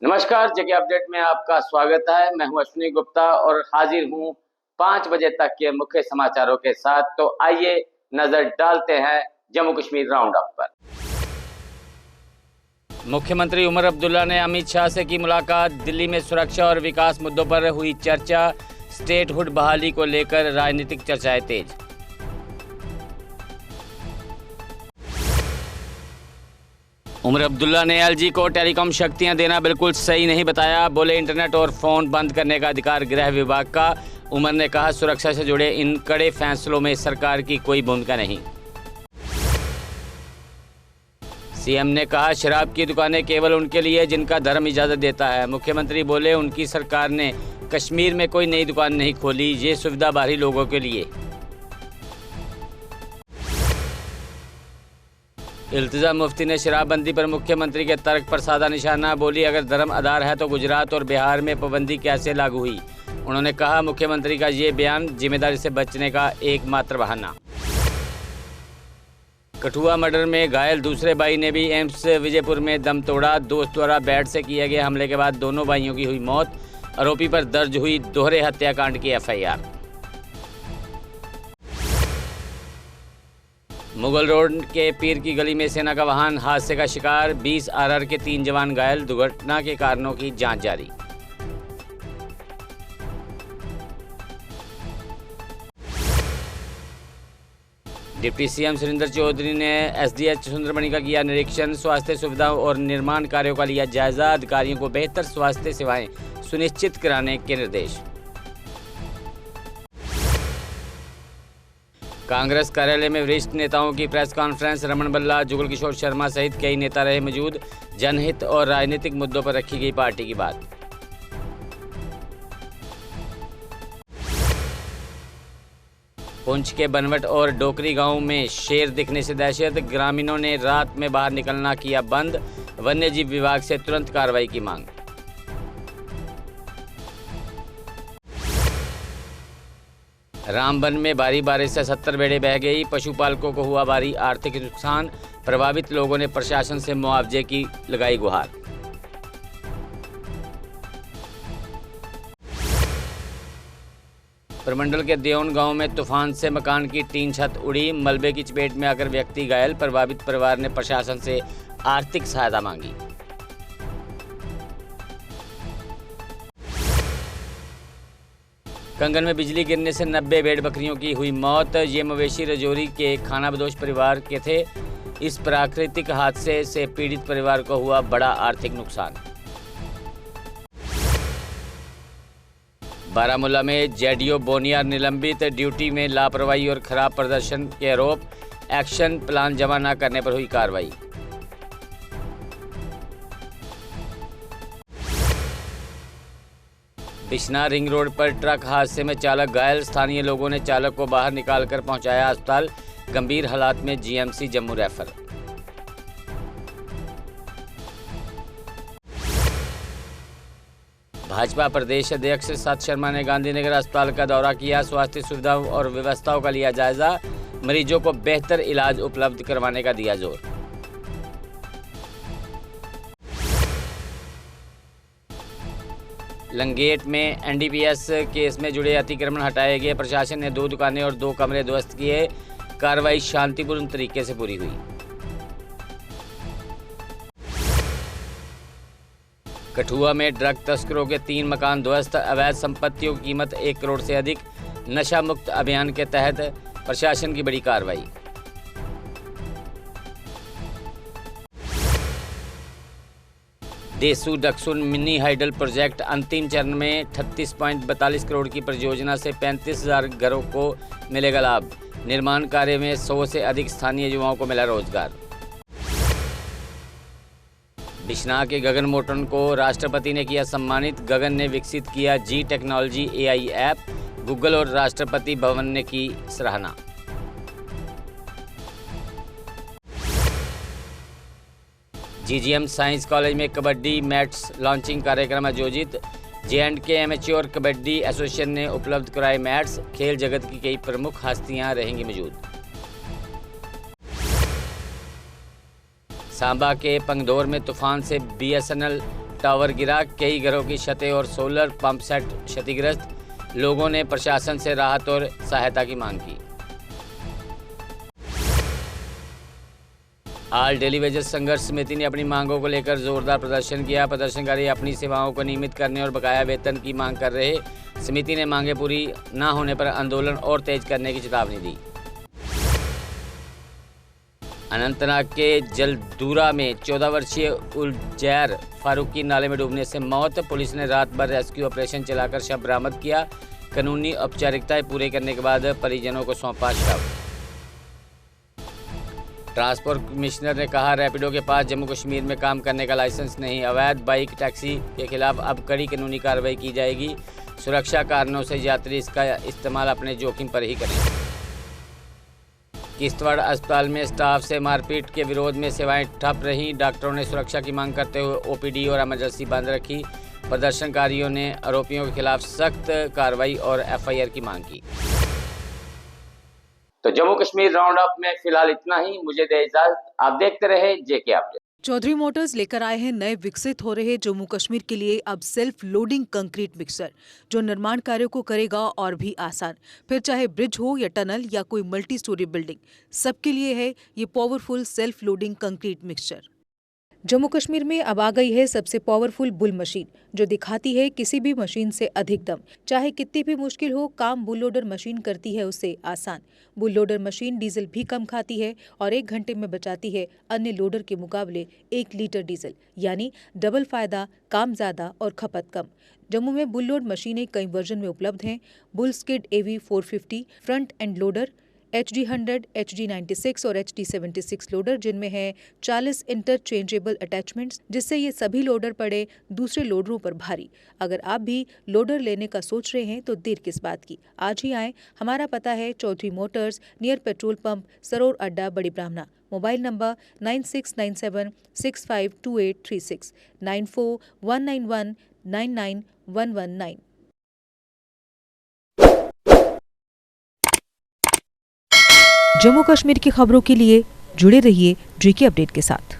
नमस्कार, जगह अपडेट में आपका स्वागत है। मैं हूं अश्विनी गुप्ता और हाजिर हूं 5 बजे तक के मुख्य समाचारों के साथ। तो आइए नजर डालते हैं जम्मू कश्मीर राउंड अप पर। मुख्यमंत्री उमर अब्दुल्ला ने अमित शाह से की मुलाकात। दिल्ली में सुरक्षा और विकास मुद्दों पर हुई चर्चा। स्टेटहुड बहाली को लेकर राजनीतिक चर्चाएं तेज। उमर अब्दुल्ला ने एलजी को टेलीकॉम शक्तियां देना बिल्कुल सही नहीं बताया। बोले इंटरनेट और फ़ोन बंद करने का अधिकार गृह विभाग का। उमर ने कहा सुरक्षा से जुड़े इन कड़े फैसलों में सरकार की कोई भूमिका नहीं। सीएम ने कहा शराब की दुकानें केवल उनके लिए जिनका धर्म इजाज़त देता है। मुख्यमंत्री बोले उनकी सरकार ने कश्मीर में कोई नई दुकान नहीं खोली, ये सुविधा बाहरी लोगों के लिए। इल्तिजा मुफ्ती ने शराबबंदी पर मुख्यमंत्री के तर्क पर साधा निशाना। बोली अगर धर्म आधार है तो गुजरात और बिहार में पाबंदी कैसे लागू हुई। उन्होंने कहा मुख्यमंत्री का ये बयान जिम्मेदारी से बचने का एकमात्र बहाना। कठुआ मर्डर में घायल दूसरे भाई ने भी एम्स विजयपुर में दम तोड़ा। दोस्त द्वारा बेड से किए गए हमले के बाद दोनों भाइयों की हुई मौत। आरोपी पर दर्ज हुई दोहरे हत्याकांड की एफआईआर। मुगल रोड के पीर की गली में सेना का वाहन हादसे का शिकार। 20 आरआर के 3 जवान घायल। दुर्घटना के कारणों की जांच जारी। डिप्टी सीएम सुरेंद्र चौधरी ने एसडीएच सुंदरमणि का किया निरीक्षण। स्वास्थ्य सुविधाओं और निर्माण कार्यों का लिया जायजा। अधिकारियों को बेहतर स्वास्थ्य सेवाएं सुनिश्चित कराने के निर्देश। कांग्रेस कार्यालय में वरिष्ठ नेताओं की प्रेस कॉन्फ्रेंस। रमन बल्ला, जुगल किशोर शर्मा सहित कई नेता रहे मौजूद। जनहित और राजनीतिक मुद्दों पर रखी गई पार्टी की बात। पुंछ के बनवट और डोकरी गांव में शेर दिखने से दहशत। ग्रामीणों ने रात में बाहर निकलना किया बंद। वन्यजीव विभाग से तुरंत कार्रवाई की मांग। रामबन में भारी बारिश से 70 बेड़े बह गई। पशुपालकों को हुआ भारी आर्थिक नुकसान। प्रभावित लोगों ने प्रशासन से मुआवजे की लगाई गुहार। प्रमंडल के देओन गांव में तूफान से मकान की टीन छत उड़ी। मलबे की चपेट में आकर व्यक्ति घायल। प्रभावित परिवार ने प्रशासन से आर्थिक सहायता मांगी। कंगन में बिजली गिरने से 90 भेड़ बकरियों की हुई मौत। ये मवेशी रजौरी के खानाबदोश परिवार के थे। इस प्राकृतिक हादसे से पीड़ित परिवार को हुआ बड़ा आर्थिक नुकसान। बारामूला में जेडीओ बोनियार निलंबित। ड्यूटी में लापरवाही और खराब प्रदर्शन के आरोप। एक्शन प्लान जमा न करने पर हुई कार्रवाई। बिश्नाह रिंग रोड पर ट्रक हादसे में चालक घायल। स्थानीय लोगों ने चालक को बाहर निकालकर पहुंचाया अस्पताल। गंभीर हालात में जीएमसी जम्मू रेफर। भाजपा प्रदेश अध्यक्ष सत शर्मा ने गांधीनगर अस्पताल का दौरा किया। स्वास्थ्य सुविधाओं और व्यवस्थाओं का लिया जायजा। मरीजों को बेहतर इलाज उपलब्ध करवाने का दिया जोर। लंगेट में एनडीपीएस केस में जुड़े अतिक्रमण हटाए गए। प्रशासन ने 2 दुकानें और 2 कमरे ध्वस्त किए। कार्रवाई शांतिपूर्ण तरीके से पूरी हुई। कठुआ में ड्रग तस्करों के 3 मकान ध्वस्त। अवैध संपत्तियों की कीमत 1 करोड़ से अधिक। नशा मुक्त अभियान के तहत प्रशासन की बड़ी कार्रवाई। देसू डक्सुन मिनी हाइडल प्रोजेक्ट अंतिम चरण में 38.42 करोड़ की परियोजना से 35,000 घरों को मिलेगा लाभ। निर्माण कार्य में 100 से अधिक स्थानीय युवाओं को मिला रोजगार। बिश्नाह के गगन मोटन को राष्ट्रपति ने किया सम्मानित। गगन ने विकसित किया जी टेक्नोलॉजी एआई ऐप। गूगल और राष्ट्रपति भवन ने की सराहना। जीजीएम साइंस कॉलेज में कबड्डी मैट्स लॉन्चिंग कार्यक्रम आयोजित। जे&के एमेच्योर कबड्डी एसोसिएशन ने उपलब्ध कराए मैट्स। खेल जगत की कई प्रमुख हस्तियां रहेंगी मौजूद। सांबा के पंगदौर में तूफान से बीएसएनएल टावर गिरा, कई घरों की छतें और सोलर पंप सेट क्षतिग्रस्त। लोगों ने प्रशासन से राहत और सहायता की मांग की। ऑल डेली वेजेस संघर्ष समिति ने अपनी मांगों को लेकर जोरदार प्रदर्शन किया। प्रदर्शनकारी अपनी सेवाओं को नियमित करने और बकाया वेतन की मांग कर रहे। समिति ने मांगें पूरी न होने पर आंदोलन और तेज करने की चेतावनी दी। अनंतनाग के जलदूरा में 14 वर्षीय उलजैर फारूक की नाले में डूबने से मौत। पुलिस ने रात भर रेस्क्यू ऑपरेशन चलाकर शव बरामद किया। कानूनी औपचारिकताएं पूरी करने के बाद परिजनों को सौंपा शव। ट्रांसपोर्ट कमिश्नर ने कहा, रैपिडो के पास जम्मू कश्मीर में काम करने का लाइसेंस नहीं। अवैध बाइक टैक्सी के खिलाफ अब कड़ी कानूनी कार्रवाई की जाएगी। सुरक्षा कारणों से यात्री इसका इस्तेमाल अपने जोखिम पर ही करें। किश्तवाड़ अस्पताल में स्टाफ से मारपीट के विरोध में सेवाएं ठप रहीं। डॉक्टरों ने सुरक्षा की मांग करते हुए ओपीडी और इमरजेंसी बंद रखी। प्रदर्शनकारियों ने आरोपियों के खिलाफ सख्त कार्रवाई और एफआईआर की मांग की। तो जम्मू कश्मीर राउंड अप में फिलहाल इतना ही। मुझे दे इजाजत, आप देखते रहे जेके अपडेट। चौधरी मोटर्स लेकर आए हैं नए विकसित हो रहे जम्मू कश्मीर के लिए अब सेल्फ लोडिंग कंक्रीट मिक्सर, जो निर्माण कार्यों को करेगा और भी आसान। फिर चाहे ब्रिज हो या टनल या कोई मल्टी स्टोरी बिल्डिंग, सबके लिए है ये powerful self loading concrete mixture. Jammu Kashmir में अब आ गई है सबसे पावरफुल बुल मशीन, जो दिखाती है किसी भी मशीन से अधिक दम। चाहे कितनी भी मुश्किल हो, काम बुल लोडर मशीन करती है उसे आसान। बुल लोडर मशीन डीजल भी कम खाती है और 1 घंटे में बचाती है अन्य लोडर के मुकाबले 1 लीटर डीजल, यानी डबल फायदा, काम ज्यादा और खपत कम। जम्मू में बुल लोड मशीनें कई वर्जन में उपलब्ध हैं। Bull skid AV 450 front end loader, HD 100, HD 96 और HD 76 लोडर, जिनमें है 40 इंटरचेंजेबल अटैचमेंट्स, जिससे ये सभी लोडर पड़े दूसरे लोडरों पर भारी। अगर आप भी लोडर लेने का सोच रहे हैं तो देर किस बात की, आज ही आएँ। हमारा पता है Chaudhary motors, near petrol pump, Saror Adda, Bari ब्राह्मणा। Mobile number 9697652836, 9419199119। जम्मू कश्मीर की खबरों के लिए जुड़े रहिए जेके अपडेट के साथ।